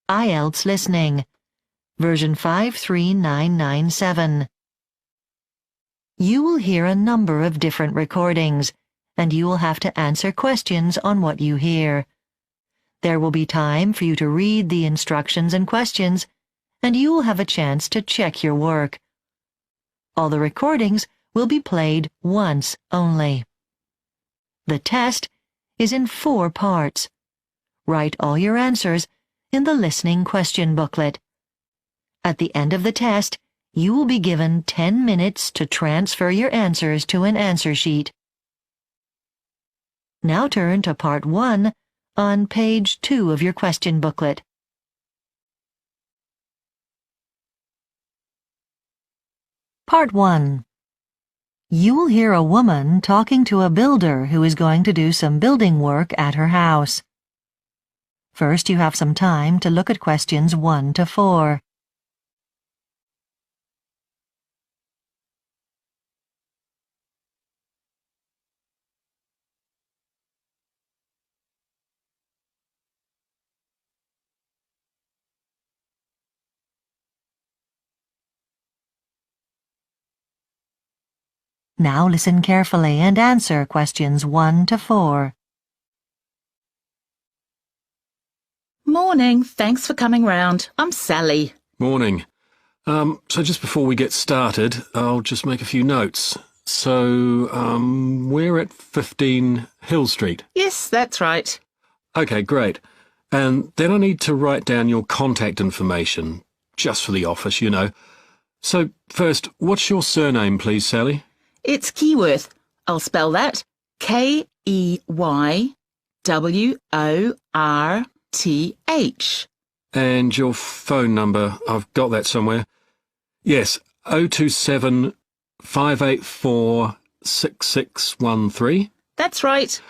Ielts Listening, version 53997. You will hear a number of different recordings, and you will have to answer questions on what you hear. There will be time for you to read the instructions and questions, and you will have a chance to check your work. All the recordings will be played once only. The test is in 4 parts. Write all your answers in the listening question booklet. At the end of the test, you will be given 10 minutes to transfer your answers to an answer sheet. Now turn to Part 1 on page 2 of your question booklet. Part 1. You will hear a woman talking to a builder who is going to do some building work at her house. First, you have some time to look at questions 1 to 4. Now listen carefully and answer questions 1 to 4. Morning, thanks for coming round. I'm Sally. Morning. So just before we get started, I'll just make a few notes. So, we're at 15 Hill Street. Yes, that's right. Okay, great. And then I need to write down your contact information, just for the office, you know. So, first, what's your surname, please, Sally? It's Keyworth. I'll spell that. Keyworth. And your phone number, I've got that somewhere. Yes, 027 584 6613. That's right.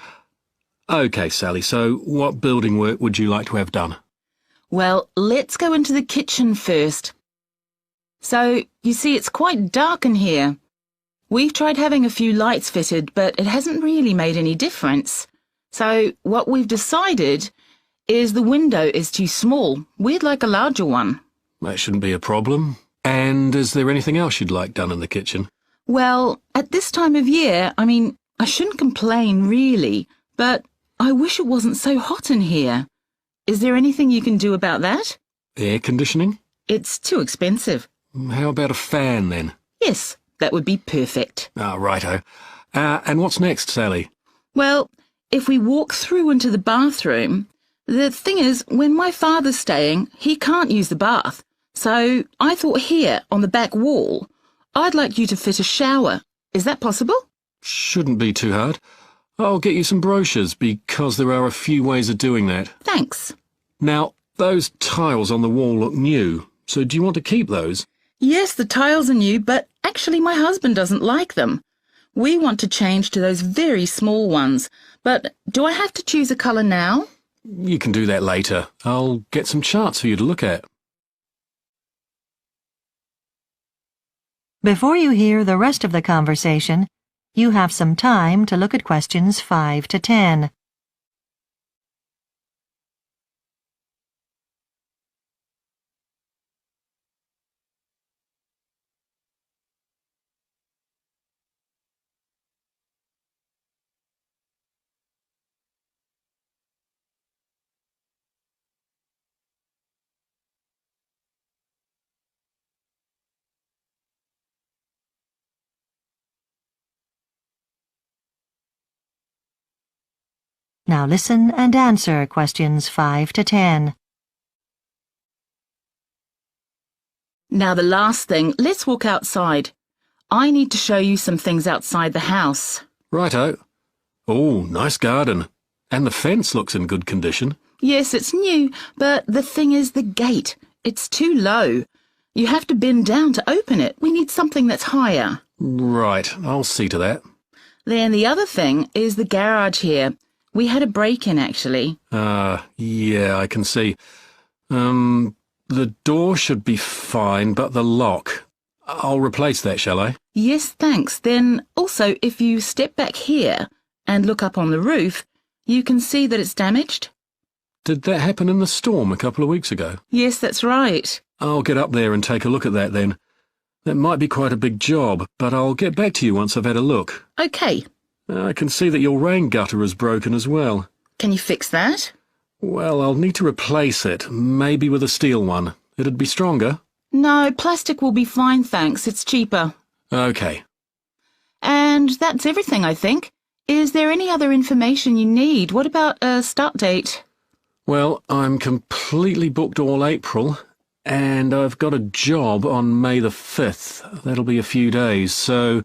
Okay, Sally, so what building work would you like to have done? Well, let's go into the kitchen first. So, you see, it's quite dark in here. We've tried having a few lights fitted, but it hasn't really made any difference. So, what we've decided is the window is too small. We'd like a larger one. That shouldn't be a problem. And is there anything else you'd like done in the kitchen? Well, at this time of year, I shouldn't complain really, but I wish it wasn't so hot in here. Is there anything you can do about that? Air conditioning? It's too expensive. How about a fan, then? Yes, that would be perfect. Righto. And what's next, Sally? Well, if we walk through into the bathroom, the thing is, when my father's staying, he can't use the bath. So I thought here, on the back wall, I'd like you to fit a shower. Is that possible? Shouldn't be too hard. I'll get you some brochures, because there are a few ways of doing that. Thanks. Now, those tiles on the wall look new, so do you want to keep those? Yes, the tiles are new, but actually my husband doesn't like them. We want to change to those very small ones, but do I have to choose a colour now? You can do that later. I'll get some charts for you to look at. Before you hear the rest of the conversation, you have some time to look at questions 5 to 10. Now listen and answer questions 5 to 10. Now the last thing, let's walk outside. I need to show you some things outside the house. Righto. Oh, nice garden. And the fence looks in good condition. Yes, it's new, but the thing is the gate. It's too low. You have to bend down to open it. We need something that's higher. Right, I'll see to that. Then the other thing is the garage here. We had a break-in, actually. Yeah, I can see. The door should be fine, but the lock. I'll replace that, shall I? Yes, thanks. Then, also, if you step back here and look up on the roof, you can see that it's damaged. Did that happen in the storm a couple of weeks ago? Yes, that's right. I'll get up there and take a look at that then. That might be quite a big job, but I'll get back to you once I've had a look. OK. I can see that your rain gutter is broken as well. Can you fix that? Well, I'll need to replace it, maybe with a steel one. It'd be stronger. No, plastic will be fine, thanks. It's cheaper. OK. And that's everything, I think. Is there any other information you need? What about a start date? Well, I'm completely booked all April, and I've got a job on May the 5th. That'll be a few days, so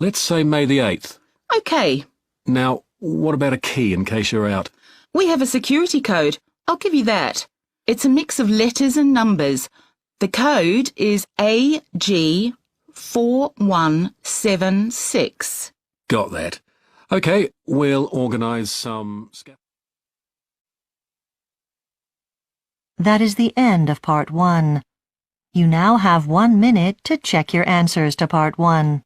let's say May the 8th. OK. Now, what about a key in case you're out? We have a security code. I'll give you that. It's a mix of letters and numbers. The code is AG4176. Got that. OK, we'll organise some... That is the end of Part 1. You now have 1 minute to check your answers to Part 1.